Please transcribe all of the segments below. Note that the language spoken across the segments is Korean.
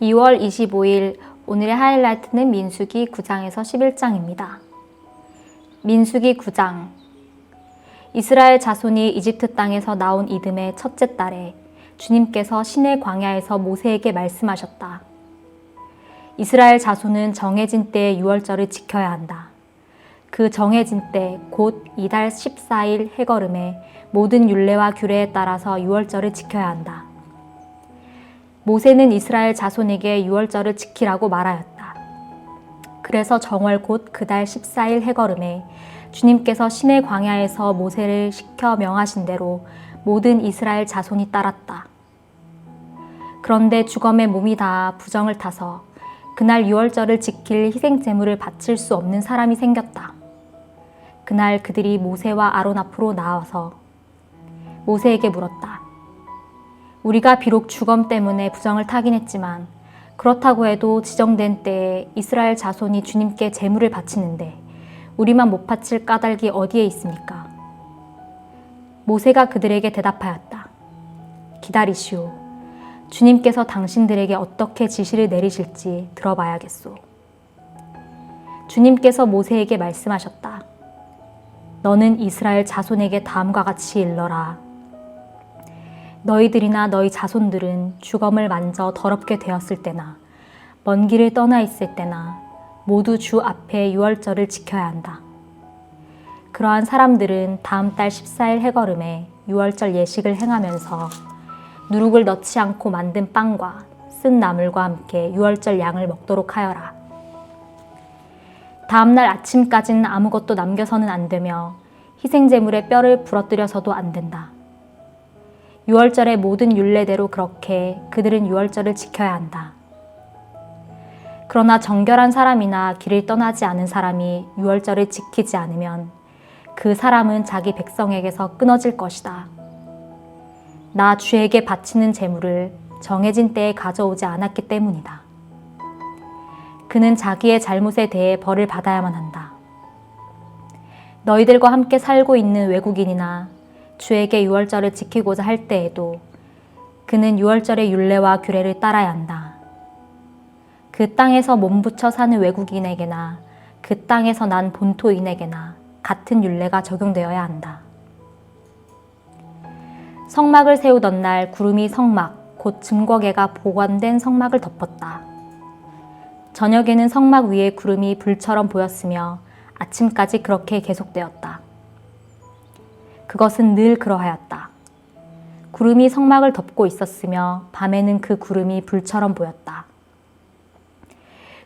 (2월 25일) 오늘의 하이라이트는 민수기 9장에서 11장입니다. 민수기 9장. 이스라엘 자손이 이집트 땅에서 나온 이듬해 첫째 달에 주님께서 시내 광야에서 모세에게 말씀하셨다. 이스라엘 자손은 정해진 때의 유월절을 지켜야 한다. 그 정해진 때 곧 이달 14일 해걸음에 모든 율례와 규례에 따라서 유월절을 지켜야 한다. 모세는 이스라엘 자손에게 유월절을 지키라고 말하였다. 그래서 정월 곧 그달 14일 해걸음에 주님께서 시내 광야에서 모세를 시켜 명하신 대로 모든 이스라엘 자손이 따랐다. 그런데 주검에 몸이 닿아 부정을 타서 그날 유월절을 지킬 희생제물을 바칠 수 없는 사람이 생겼다. 그날 그들이 모세와 아론 앞으로 나와서 모세에게 물었다. 우리가 비록 주검 때문에 부정을 타긴 했지만 그렇다고 해도 지정된 때에 이스라엘 자손이 주님께 제물을 바치는데 우리만 못 바칠 까닭이 어디에 있습니까? 모세가 그들에게 대답하였다. 기다리시오. 주님께서 당신들에게 어떻게 지시를 내리실지 들어봐야겠소. 주님께서 모세에게 말씀하셨다. 너는 이스라엘 자손에게 다음과 같이 일러라. 너희들이나 너희 자손들은 주검을 만져 더럽게 되었을 때나 먼 길을 떠나 있을 때나 모두 주 앞에 유월절을 지켜야 한다. 그러한 사람들은 다음 달 14일 해걸음에 유월절 예식을 행하면서 누룩을 넣지 않고 만든 빵과 쓴 나물과 함께 유월절 양을 먹도록 하여라. 다음 날 아침까지는 아무것도 남겨서는 안 되며 희생제물의 뼈를 부러뜨려서도 안 된다. 유월절의 모든 율례대로 그렇게 그들은 유월절을 지켜야 한다. 그러나 정결한 사람이나 길을 떠나지 않은 사람이 유월절을 지키지 않으면 그 사람은 자기 백성에게서 끊어질 것이다. 나 주에게 바치는 제물을 정해진 때에 가져오지 않았기 때문이다. 그는 자기의 잘못에 대해 벌을 받아야만 한다. 너희들과 함께 살고 있는 외국인이나 주에게 유월절을 지키고자 할 때에도 그는 유월절의 율례와 규례를 따라야 한다. 그 땅에서 몸붙여 사는 외국인에게나 그 땅에서 난 본토인에게나 같은 율례가 적용되어야 한다. 성막을 세우던 날 구름이 성막, 곧 증거궤가 보관된 성막을 덮었다. 저녁에는 성막 위에 구름이 불처럼 보였으며 아침까지 그렇게 계속되었다. 그것은 늘 그러하였다. 구름이 성막을 덮고 있었으며 밤에는 그 구름이 불처럼 보였다.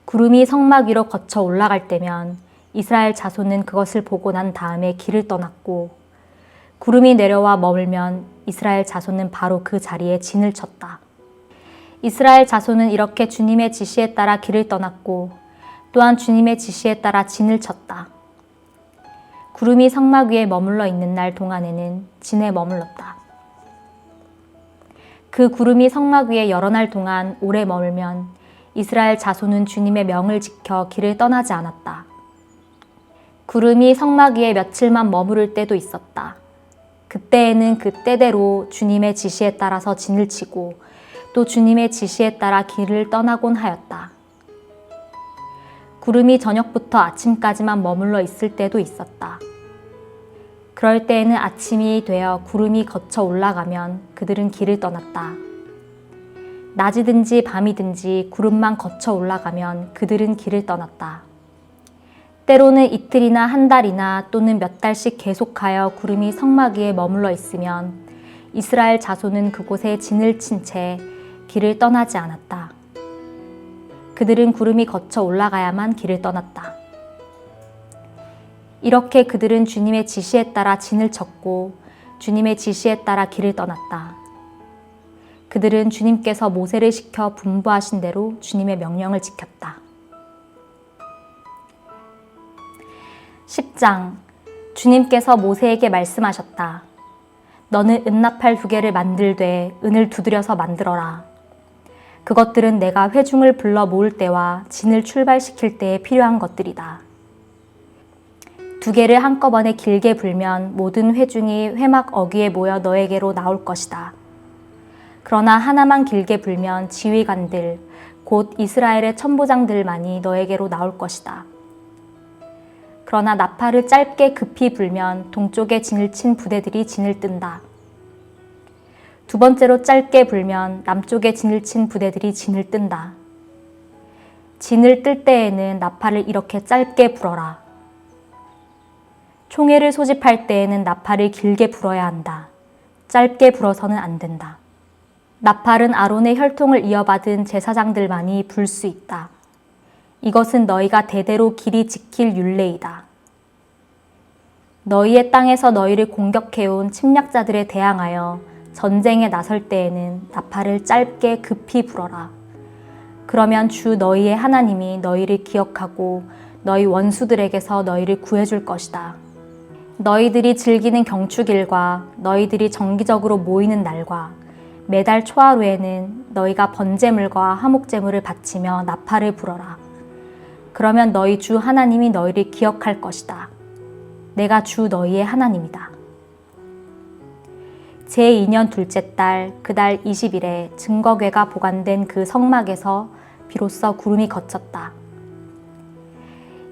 구름이 성막 위로 거쳐 올라갈 때면 이스라엘 자손은 그것을 보고 난 다음에 길을 떠났고 구름이 내려와 머물면 이스라엘 자손은 바로 그 자리에 진을 쳤다. 이스라엘 자손은 이렇게 주님의 지시에 따라 길을 떠났고 또한 주님의 지시에 따라 진을 쳤다. 구름이 성막 위에 머물러 있는 날 동안에는 진에 머물렀다. 그 구름이 성막 위에 여러 날 동안 오래 머물면 이스라엘 자손은 주님의 명을 지켜 길을 떠나지 않았다. 구름이 성막 위에 며칠만 머무를 때도 있었다. 그때에는 그 때대로 주님의 지시에 따라서 진을 치고 또 주님의 지시에 따라 길을 떠나곤 하였다. 구름이 저녁부터 아침까지만 머물러 있을 때도 있었다. 그럴 때에는 아침이 되어 구름이 거쳐 올라가면 그들은 길을 떠났다. 낮이든지 밤이든지 구름만 거쳐 올라가면 그들은 길을 떠났다. 때로는 이틀이나 한 달이나 또는 몇 달씩 계속하여 구름이 성막 위에 머물러 있으면 이스라엘 자손은 그곳에 진을 친 채 길을 떠나지 않았다. 그들은 구름이 거쳐 올라가야만 길을 떠났다. 이렇게 그들은 주님의 지시에 따라 진을 쳤고 주님의 지시에 따라 길을 떠났다. 그들은 주님께서 모세를 시켜 분부하신 대로 주님의 명령을 지켰다. 10장. 주님께서 모세에게 말씀하셨다. 너는 은나팔 2개를 만들되 은을 두드려서 만들어라. 그것들은 내가 회중을 불러 모을 때와 진을 출발시킬 때에 필요한 것들이다. 2개를 한꺼번에 길게 불면 모든 회중이 회막 어귀에 모여 너에게로 나올 것이다. 그러나 하나만 길게 불면 지휘관들, 곧 이스라엘의 천부장들만이 너에게로 나올 것이다. 그러나 나팔을 짧게 급히 불면 동쪽에 진을 친 부대들이 진을 뜬다. 2번째로 짧게 불면 남쪽에 진을 친 부대들이 진을 뜬다. 진을 뜰 때에는 나팔을 이렇게 짧게 불어라. 총회를 소집할 때에는 나팔을 길게 불어야 한다. 짧게 불어서는 안 된다. 나팔은 아론의 혈통을 이어받은 제사장들만이 불 수 있다. 이것은 너희가 대대로 길이 지킬 율례이다. 너희의 땅에서 너희를 공격해온 침략자들에 대항하여 전쟁에 나설 때에는 나팔을 짧게 급히 불어라. 그러면 주 너희의 하나님이 너희를 기억하고 너희 원수들에게서 너희를 구해줄 것이다. 너희들이 즐기는 경축일과 너희들이 정기적으로 모이는 날과 매달 초하루에는 너희가 번제물과 화목제물을 바치며 나팔을 불어라. 그러면 너희 주 하나님이 너희를 기억할 것이다. 내가 주 너희의 하나님이다. 제2년 둘째 달 그 달 20일에 증거궤가 보관된 그 성막에서 비로소 구름이 걷혔다.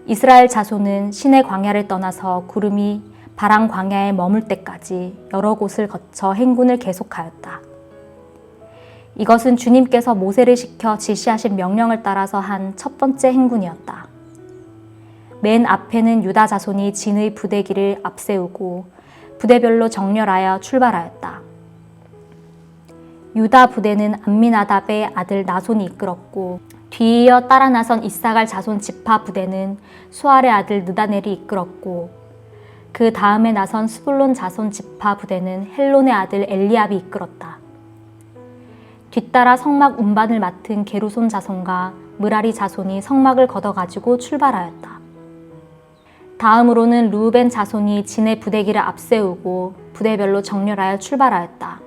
이스라엘 자손은 시내 광야를 떠나서 구름이 바람 광야에 머물 때까지 여러 곳을 거쳐 행군을 계속하였다. 이것은 주님께서 모세를 시켜 지시하신 명령을 따라서 한 첫 번째 행군이었다. 맨 앞에는 유다 자손이 진의 부대기를 앞세우고 부대별로 정렬하여 출발하였다. 유다 부대는 암미나답의 아들 나손이 이끌었고 뒤이어 따라 나선 이사갈 자손 지파 부대는 수알의 아들 느다넬이 이끌었고 그 다음에 나선 스불론 자손 지파 부대는 헬론의 아들 엘리압이 이끌었다. 뒤따라 성막 운반을 맡은 게르손 자손과 므라리 자손이 성막을 걷어가지고 출발하였다. 다음으로는 르우벤 자손이 진의 부대기를 앞세우고 부대별로 정렬하여 출발하였다.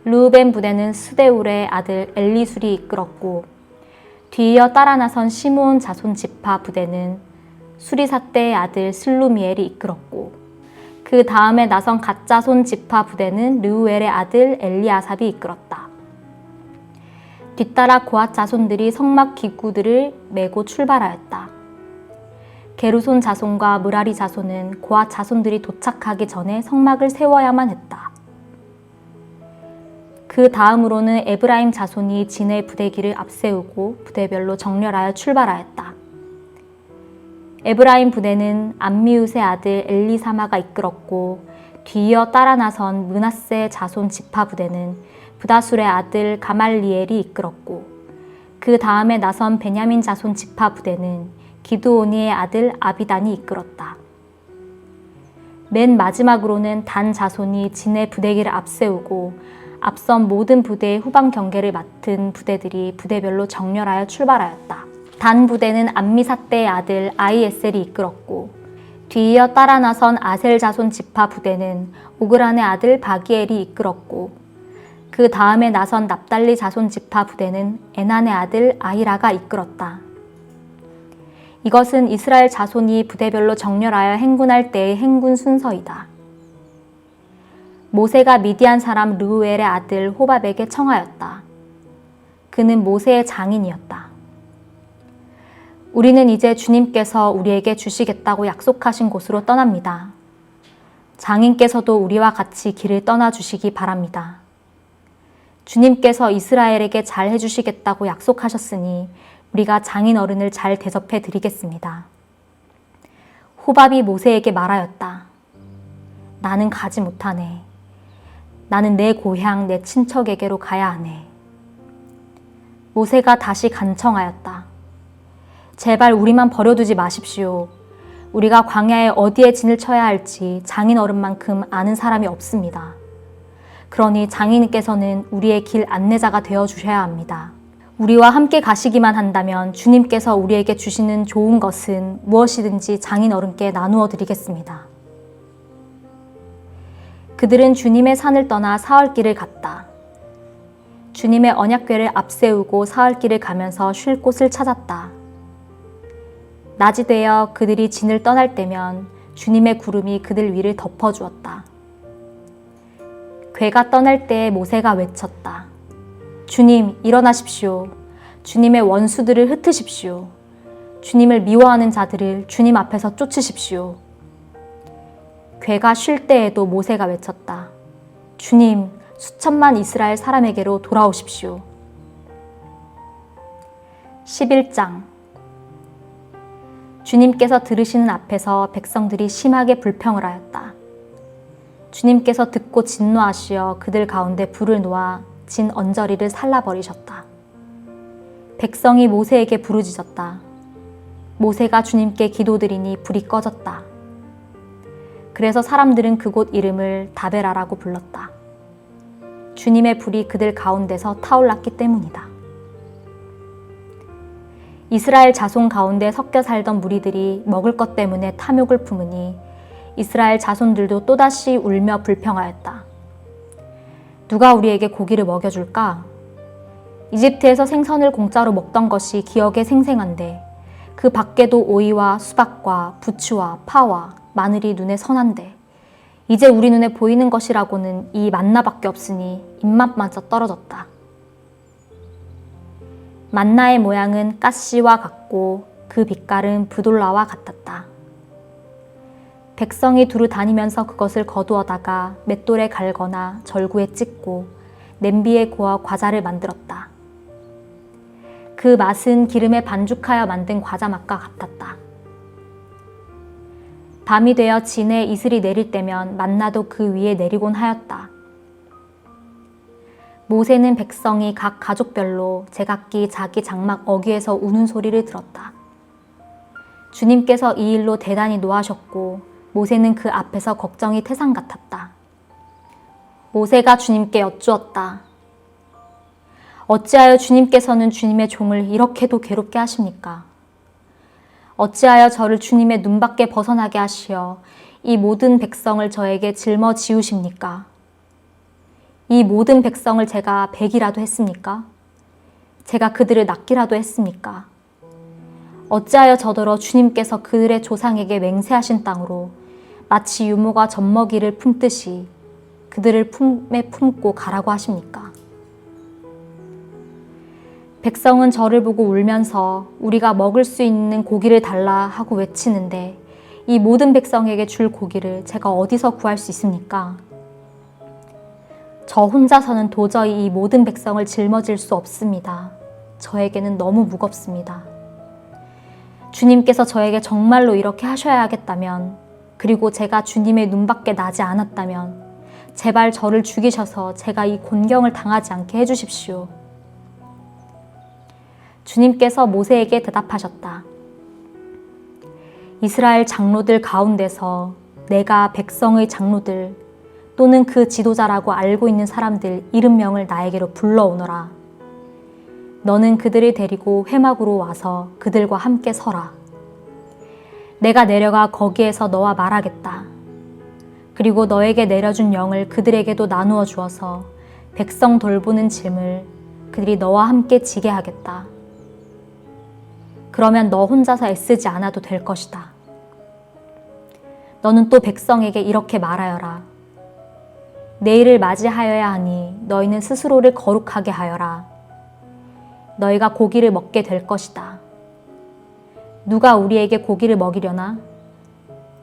르우벤 부대는 스데울의 아들 엘리술이 이끌었고 뒤이어 따라 나선 시므온 자손 지파 부대는 수리사떼의 아들 슬루미엘이 이끌었고 그 다음에 나선 갓자손 지파 부대는 르우엘의 아들 엘리아삽이 이끌었다. 뒤따라 고앗 자손들이 성막 기구들을 메고 출발하였다. 게르손 자손과 므라리 자손은 고앗 자손들이 도착하기 전에 성막을 세워야만 했다. 그 다음으로는 에브라임 자손이 진의 부대기를 앞세우고 부대별로 정렬하여 출발하였다. 에브라임 부대는 암미웃의 아들 엘리사마가 이끌었고 뒤이어 따라 나선 므낫세 자손 지파 부대는 브다술의 아들 가말리엘이 이끌었고 그 다음에 나선 베냐민 자손 지파 부대는 기드오니의 아들 아비단이 이끌었다. 맨 마지막으로는 단 자손이 진의 부대기를 앞세우고 앞선 모든 부대의 후방 경계를 맡은 부대들이 부대별로 정렬하여 출발하였다. 단 부대는 암미사떼의 아들 아이에셀이 이끌었고 뒤이어 따라 나선 아셀 자손 지파 부대는 오그란의 아들 바기엘이 이끌었고 그 다음에 나선 납달리 자손 지파 부대는 에난의 아들 아히라가 이끌었다. 이것은 이스라엘 자손이 부대별로 정렬하여 행군할 때의 행군 순서이다. 모세가 미디안 사람 르우엘의 아들 호밥에게 청하였다. 그는 모세의 장인이었다. 우리는 이제 주님께서 우리에게 주시겠다고 약속하신 곳으로 떠납니다. 장인께서도 우리와 같이 길을 떠나주시기 바랍니다. 주님께서 이스라엘에게 잘 해주시겠다고 약속하셨으니 우리가 장인 어른을 잘 대접해 드리겠습니다. 호밥이 모세에게 말하였다. 나는 가지 못하네. 나는 내 고향, 내 친척에게로 가야 하네. 모세가 다시 간청하였다. 제발 우리만 버려두지 마십시오. 우리가 광야에 어디에 진을 쳐야 할지 장인 어른만큼 아는 사람이 없습니다. 그러니 장인께서는 우리의 길 안내자가 되어 주셔야 합니다. 우리와 함께 가시기만 한다면 주님께서 우리에게 주시는 좋은 것은 무엇이든지 장인 어른께 나누어 드리겠습니다. 그들은 주님의 산을 떠나 사흘길을 갔다. 주님의 언약궤를 앞세우고 사흘길을 가면서 쉴 곳을 찾았다. 낮이 되어 그들이 진을 떠날 때면 주님의 구름이 그들 위를 덮어주었다. 궤가 떠날 때 모세가 외쳤다. 주님, 일어나십시오. 주님의 원수들을 흩으십시오. 주님을 미워하는 자들을 주님 앞에서 쫓으십시오. 궤가 쉴 때에도 모세가 외쳤다. 주님, 수천만 이스라엘 사람에게로 돌아오십시오. 11장. 주님께서 들으시는 앞에서 백성들이 심하게 불평을 하였다. 주님께서 듣고 진노하시어 그들 가운데 불을 놓아 진 언저리를 살라버리셨다. 백성이 모세에게 부르짖었다. 모세가 주님께 기도드리니 불이 꺼졌다. 그래서 사람들은 그곳 이름을 다베라라고 불렀다. 주님의 불이 그들 가운데서 타올랐기 때문이다. 이스라엘 자손 가운데 섞여 살던 무리들이 먹을 것 때문에 탐욕을 품으니 이스라엘 자손들도 또다시 울며 불평하였다. 누가 우리에게 고기를 먹여줄까? 이집트에서 생선을 공짜로 먹던 것이 기억에 생생한데 그 밖에도 오이와 수박과 부추와 파와 마늘이 눈에 선한데 이제 우리 눈에 보이는 것이라고는 이 만나밖에 없으니 입맛마저 떨어졌다. 만나의 모양은 가시와 같고 그 빛깔은 브돌라와 같았다. 백성이 두루 다니면서 그것을 거두어다가 맷돌에 갈거나 절구에 찢고 냄비에 구워 과자를 만들었다. 그 맛은 기름에 반죽하여 만든 과자 맛과 같았다. 밤이 되어 진에 이슬이 내릴 때면 만나도 그 위에 내리곤 하였다. 모세는 백성이 각 가족별로 제각기 자기 장막 어귀에서 우는 소리를 들었다. 주님께서 이 일로 대단히 노하셨고 모세는 그 앞에서 걱정이 태산 같았다. 모세가 주님께 여쭈었다. 어찌하여 주님께서는 주님의 종을 이렇게도 괴롭게 하십니까? 어찌하여 저를 주님의 눈밖에 벗어나게 하시어 이 모든 백성을 저에게 짊어지우십니까? 이 모든 백성을 제가 베기라도 했습니까? 제가 그들을 낚기라도 했습니까? 어찌하여 저더러 주님께서 그들의 조상에게 맹세하신 땅으로 마치 유모가 젖먹이를 품듯이 그들을 품에 품고 가라고 하십니까? 백성은 저를 보고 울면서 우리가 먹을 수 있는 고기를 달라 하고 외치는데 이 모든 백성에게 줄 고기를 제가 어디서 구할 수 있습니까? 저 혼자서는 도저히 이 모든 백성을 짊어질 수 없습니다. 저에게는 너무 무겁습니다. 주님께서 저에게 정말로 이렇게 하셔야겠다면, 그리고 제가 주님의 눈밖에 나지 않았다면 제발 저를 죽이셔서 제가 이 곤경을 당하지 않게 해주십시오. 주님께서 모세에게 대답하셨다. 이스라엘 장로들 가운데서 내가 백성의 장로들 또는 그 지도자라고 알고 있는 사람들 이름명을 나에게로 불러오너라. 너는 그들을 데리고 회막으로 와서 그들과 함께 서라. 내가 내려가 거기에서 너와 말하겠다. 그리고 너에게 내려준 영을 그들에게도 나누어 주어서 백성 돌보는 짐을 그들이 너와 함께 지게 하겠다. 그러면 너 혼자서 애쓰지 않아도 될 것이다. 너는 또 백성에게 이렇게 말하여라. 내일을 맞이하여야 하니 너희는 스스로를 거룩하게 하여라. 너희가 고기를 먹게 될 것이다. 누가 우리에게 고기를 먹이려나?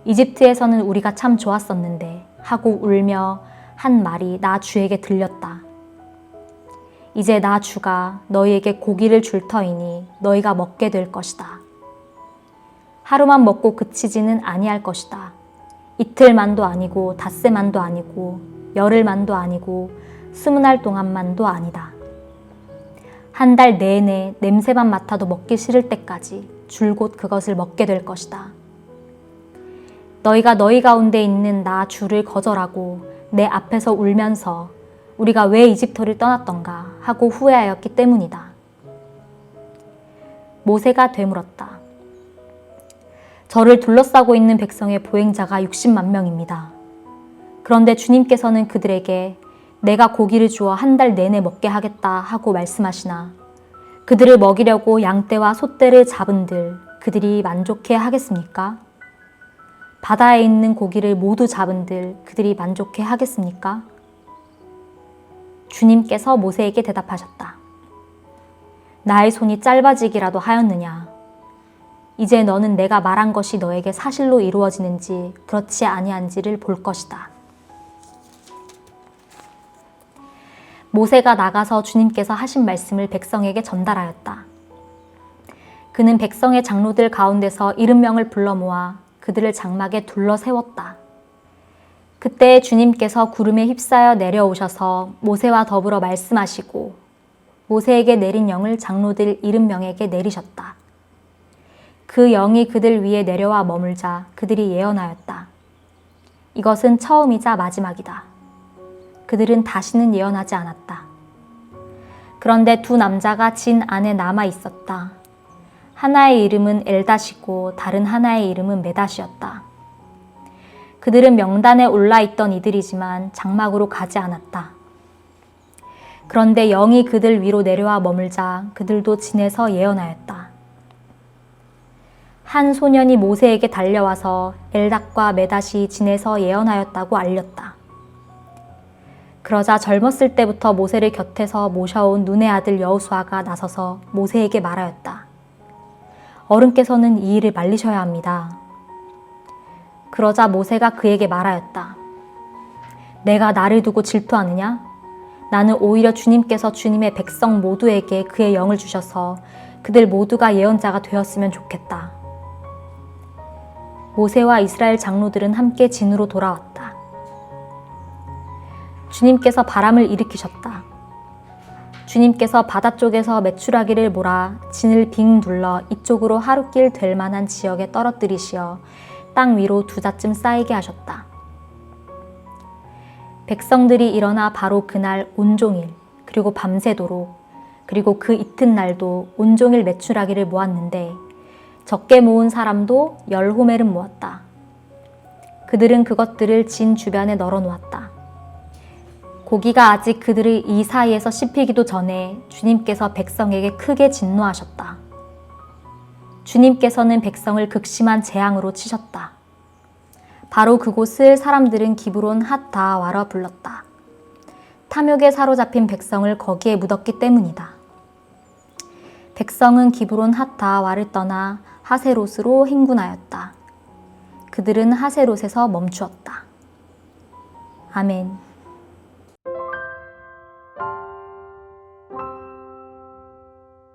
이집트에서는 우리가 참 좋았었는데 하고 울며 한 말이 나 주에게 들렸다. 이제 나 주가 너희에게 고기를 줄 터이니 너희가 먹게 될 것이다. 하루만 먹고 그치지는 아니할 것이다. 이틀만도 아니고 닷새만도 아니고 열흘만도 아니고 20날 동안만도 아니다. 한 달 내내 냄새만 맡아도 먹기 싫을 때까지 줄곧 그것을 먹게 될 것이다. 너희가 너희 가운데 있는 나 주를 거절하고 내 앞에서 울면서 우리가 왜 이집트를 떠났던가 하고 후회하였기 때문이다. 모세가 되물었다. 저를 둘러싸고 있는 백성의 보행자가 60만 명입니다. 그런데 주님께서는 그들에게 내가 고기를 주어 한 달 내내 먹게 하겠다 하고 말씀하시나 그들을 먹이려고 양떼와 소떼를 잡은들 그들이 만족해 하겠습니까? 바다에 있는 고기를 모두 잡은들 그들이 만족해 하겠습니까? 주님께서 모세에게 대답하셨다. 나의 손이 짧아지기라도 하였느냐? 이제 너는 내가 말한 것이 너에게 사실로 이루어지는지 그렇지 아니한지를 볼 것이다. 모세가 나가서 주님께서 하신 말씀을 백성에게 전달하였다. 그는 백성의 장로들 가운데서 70명을 불러 모아 그들을 장막에 둘러 세웠다. 그때 주님께서 구름에 휩싸여 내려오셔서 모세와 더불어 말씀하시고 모세에게 내린 영을 장로들 70명에게 내리셨다. 그 영이 그들 위에 내려와 머물자 그들이 예언하였다. 이것은 처음이자 마지막이다. 그들은 다시는 예언하지 않았다. 그런데 두 남자가 진 안에 남아 있었다. 하나의 이름은 엘닷이고 다른 하나의 이름은 메닷이었다. 그들은 명단에 올라 있던 이들이지만 장막으로 가지 않았다. 그런데 영이 그들 위로 내려와 머물자 그들도 진에서 예언하였다. 한 소년이 모세에게 달려와서 엘닷과 메닷이 진에서 예언하였다고 알렸다. 그러자 젊었을 때부터 모세를 곁에서 모셔온 눈의 아들 여호수아가 나서서 모세에게 말하였다. 어른께서는 이 일을 말리셔야 합니다. 그러자 모세가 그에게 말하였다. 내가 나를 두고 질투하느냐? 나는 오히려 주님께서 주님의 백성 모두에게 그의 영을 주셔서 그들 모두가 예언자가 되었으면 좋겠다. 모세와 이스라엘 장로들은 함께 진으로 돌아왔다. 주님께서 바람을 일으키셨다. 주님께서 바다 쪽에서 메추라기를 몰아 진을 빙 둘러 이쪽으로 하룻길 될 만한 지역에 떨어뜨리시어 땅 위로 2자쯤 쌓이게 하셨다. 백성들이 일어나 바로 그날 온종일 그리고 밤새도록 그리고 그 이튿날도 온종일 메추라기를 모았는데 적게 모은 사람도 10호멜은 모았다. 그들은 그것들을 진 주변에 널어 놓았다. 고기가 아직 그들의 이 사이에서 씹히기도 전에 주님께서 백성에게 크게 진노하셨다. 주님께서는 백성을 극심한 재앙으로 치셨다. 바로 그곳을 사람들은 기브론 핫다와라 불렀다. 탐욕에 사로잡힌 백성을 거기에 묻었기 때문이다. 백성은 기브론 핫다와를 떠나 하세롯으로 행군하였다. 그들은 하세롯에서 멈추었다. 아멘.